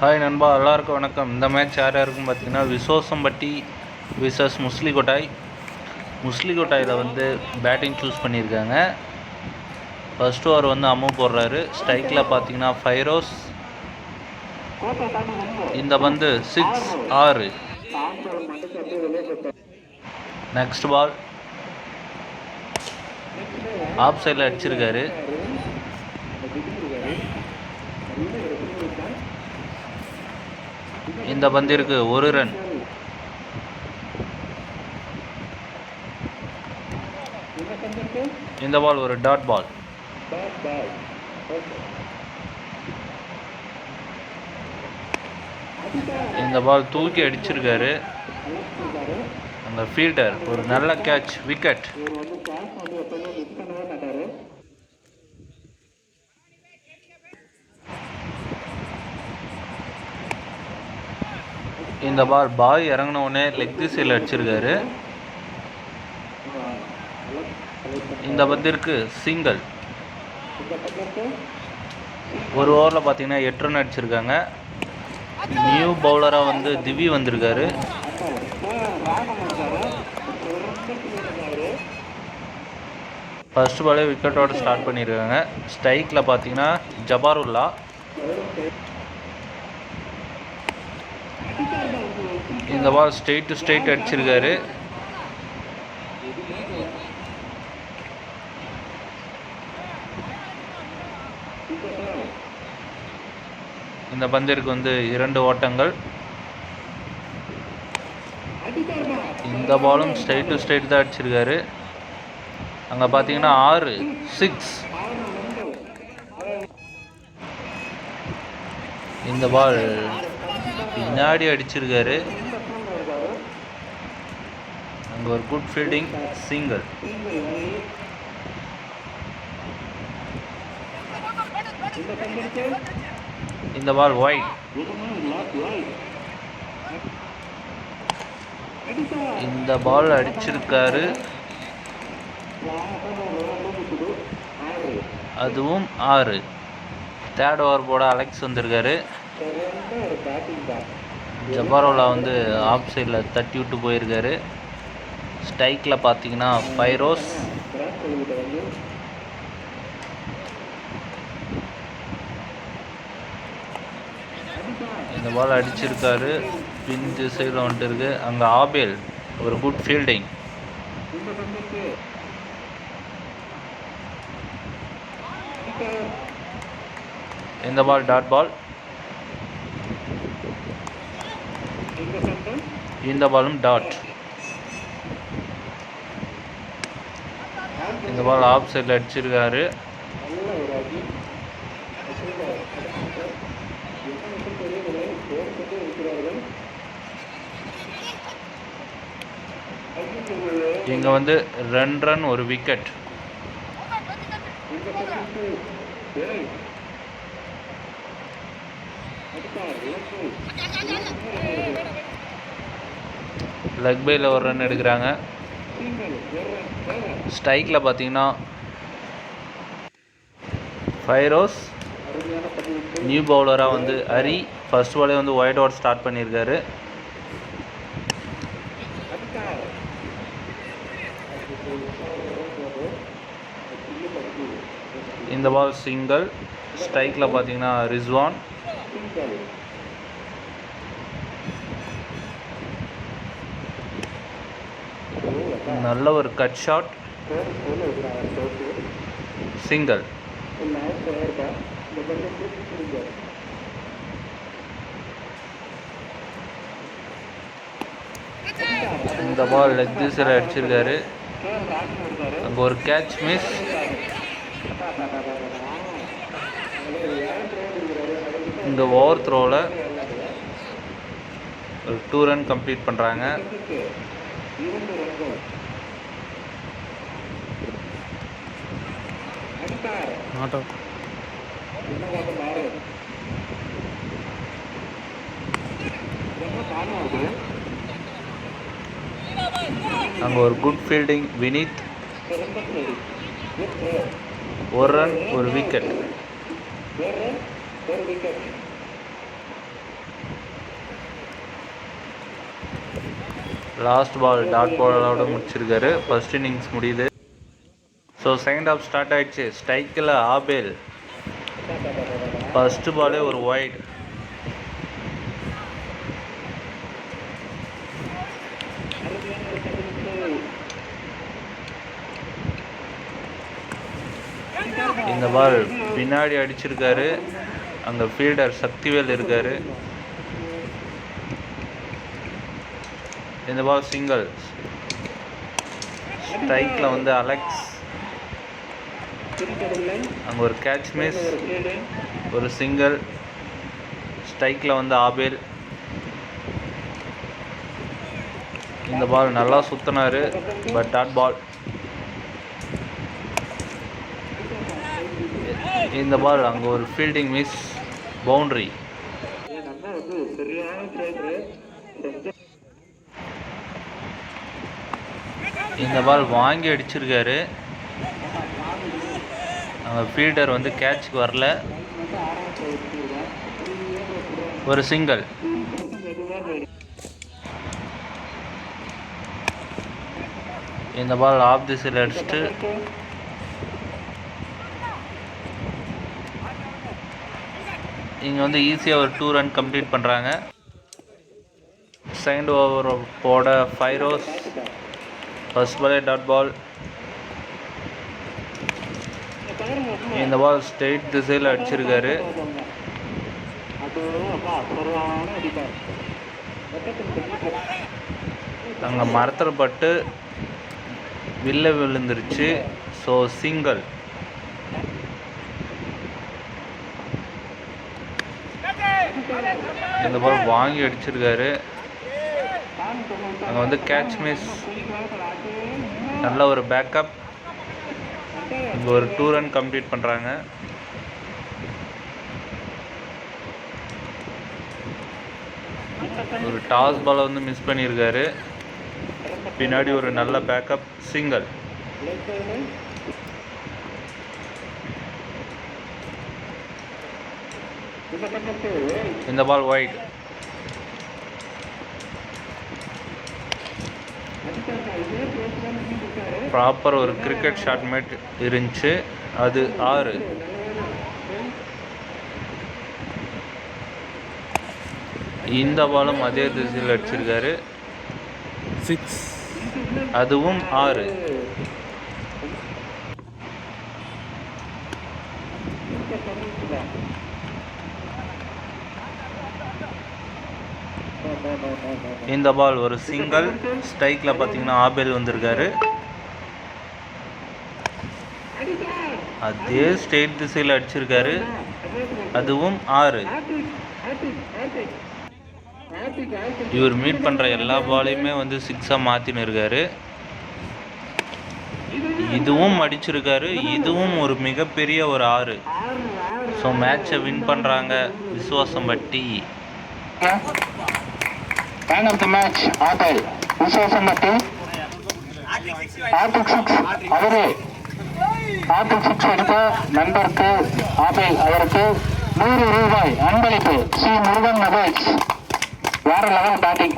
Hi நண்பா, எல்லாருக்கும் வணக்கம். இந்த மேட்ச் யார் யாருக்கும் பார்த்தீங்கன்னா விசோசம்பட்டி விசஸ் முஸ்லிகோட்டாய். முஸ்லிகோட்டாயில் பேட்டிங் சூஸ் பண்ணியிருக்காங்க. ஃபர்ஸ்ட் ஓவர் அம்மு போடுறாரு. ஸ்ட்ரைக்கில் பார்த்தீங்கன்னா ஃபைரோஸ். இந்த 6. நெக்ஸ்ட் பால் ஆஃப் சைடில் அடிச்சிருக்காரு. இந்த பந்திற்கு 1 ரன். இந்த பால் ஒரு டாட் பால். இந்த பால் தூக்கி அடிச்சிருக்காரு அந்த ஃபீல்டர். ஒரு நல்ல கேட்ச், விக்கெட். இந்த பால் இறங்கின உடனே லெக் திசையில் அடிச்சிருக்காரு. இந்த பந்திற்கு சிங்கிள். ஒரு ஓவரில் பார்த்தீங்கன்னா 8 ரன் அடிச்சிருக்காங்க. நியூ பவுலராக திவி வந்திருக்காரு. ஃபர்ஸ்ட் பாலே விக்கெட்டோடு ஸ்டார்ட் பண்ணியிருக்காங்க. ஸ்ட்ரைக்கில் பார்த்தீங்கன்னா ஜபாருல்லா. இந்த பால் ஸ்ட்ரெயிட் டு ஸ்ட்ரெயிட் அடிச்சிருக்காரு. இந்த பந்திற்கு 2 ஓட்டங்கள். இந்த பாலும் ஸ்ட்ரெயிட் டு ஸ்ட்ரெயிட் தான் அடிச்சிருக்காரு. அங்கே பார்த்தீங்கன்னா 6. இந்த பால் பின்னாடி அடிச்சிருக்காரு. அங்கே ஒரு குட் ஃபீல்டிங், சிங்கிள். இந்த பால் வைட். இந்த பால் அடிச்சிருக்காரு, அதுவும் 6. தேர்ட் ஓவர் போட அலெக்ஸ் வந்திருக்காரு. ஜபாரோலா ஆஃப் சைடில் தட்டி விட்டு போயிருக்காரு. ஸ்ட்ரைக்கில் பார்த்தீங்கன்னா ஃபைரோஸ். இந்த பால் அடிச்சிருக்காரு, பின் திசையில் இருக்கு. அங்கே ஆபேல் ஒரு குட் ஃபீல்டிங். இந்த பால் டாட் பால். இந்த பாலும் டாட். இந்த பால் ஆஃப் சைடில் அடிச்சிருக்காரு. இங்கே 2 ரன், ஒரு விக்கெட். லெக் பையில் 1 ரன் எடுக்கிறாங்க. ஸ்ட்ரைக்கில் பார்த்தீங்கன்னா ஃபைரோஸ். நியூ பவுலராக ஹரி. ஃபர்ஸ்ட் பாலே ஒயிட் அவுட் ஸ்டார்ட் பண்ணியிருக்காரு. இந்த பால் சிங்கிள். ஸ்ட்ரைக்கில் பார்த்தீங்கன்னா ரிஸ்வான். நல்ல ஒரு கட் ஷாட், சிங்கிள். இந்த பால் லெக் திசையில் அடிச்சிருக்காரு. அங்கே ஒரு கேட்ச் மிஸ். இந்த ஓவர் த்ரோவில் ஒரு 2 ரன் கம்ப்ளீட் பண்ணுறாங்க. அங்கே ஒரு குட் ஃபீல்டிங், வினித். 1 ரன், ஒரு விக்கெட். லாஸ்ட் பால் டாட் பாலோட முடிச்சிருக்காரு. ஃபர்ஸ்ட் இன்னிங்ஸ் முடியுது. ஸோ செகண்ட் ஹாஃப் ஸ்டார்ட் ஆகிடுச்சு. ஸ்ட்ரைக்கில் ஆபேல் ஃபர்ஸ்ட் பாலே ஒரு வைட். இந்த பால் பின்னாடி அடிச்சிருக்காரு. அங்கே ஃபீல்டர் சக்திவேல் இருக்காரு. இந்த பால் சிங்கிள். ஸ்ட்ரைக்கில் வந்து அலெக்ஸ். அங்கே ஒரு கேட்ச் மிஸ், ஒரு சிங்கிள். ஸ்ட்ரைக்கில் வந்து ஆபேல். இந்த பால் நல்லா சுற்றினார், பட் டாட் பால். இந்த பால் அங்கே ஒரு ஃபீல்டிங் மிஸ், பவுண்ட்ரி. இந்த பால் வாங்கி அடிச்சிருக்காரு. அங்கே ஃபீல்டர் வந்து கேட்சுக்கு வரல, ஒரு சிங்கிள். இந்த பால் ஆஃப் திசையில் அடிச்சுட்டு இங்கே வந்து ஈஸியாக ஒரு 2 ரன் கம்ப்ளீட் பண்ணுறாங்க. செகண்ட் ஓவர் போட ஃபைரோஸ். ஃபர்ஸ்ட் பாலே டாட் பால். இந்த பால் ஸ்ட்ரெயிட் திசையில் அடிச்சிருக்காரு. அங்கே மரத்தில் பட்டு வில்ல விழுந்துருச்சு. So single. இந்த பால் வாங்கி அடிச்சிருக்காரு. அங்கே வந்து கேட்ச் மிஸ். நல்ல ஒரு பேக்கப். இங்கே ஒரு 2 ரன் கம்ப்ளீட் பண்ணுறாங்க. ஒரு டாஸ் பாலை வந்து மிஸ் பண்ணியிருக்காரு. பின்னாடி ஒரு நல்ல பேக்கப், சிங்கிள். இந்த பால் வைட். ப்ராப்பர் ஒரு கிரிக்கெட் ஷாட் மேட் இருந்துச்சு, அது 6. இந்த பாலும் அதே திசையில் அடிச்சிருக்காரு, 6. அதுவும் 6. இந்த பால் ஒரு சிங்கிள். ஸ்ட்ரைக்கில் பார்த்தீங்கன்னா ஆபேல் வந்திருக்காரு. அதே ஸ்ட்ரெயிட் திசையில் அடிச்சிருக்காரு, அதுவும் 6. இவர் மீட் பண்ணுற எல்லா பாலையுமே வந்து 6ஆக மாற்றின்னு இருக்காரு. இதுவும் அடிச்சிருக்காரு, இதுவும் ஒரு மிகப்பெரிய ஒரு 6. ஸோ மேட்சை வின் பண்ணுறாங்க விசுவாசம்பட்டி. Man of the match ஆபேல். விசுவாசம்பட்டி அவரே ஆட்டுக்கு 6 அடித்த நண்பருக்கு ஆபேல் அவருக்கு 100 ரூபாய் அன்பளிப்பு. C Murugan mobiles. வேற லெவல் பேட்டிங்.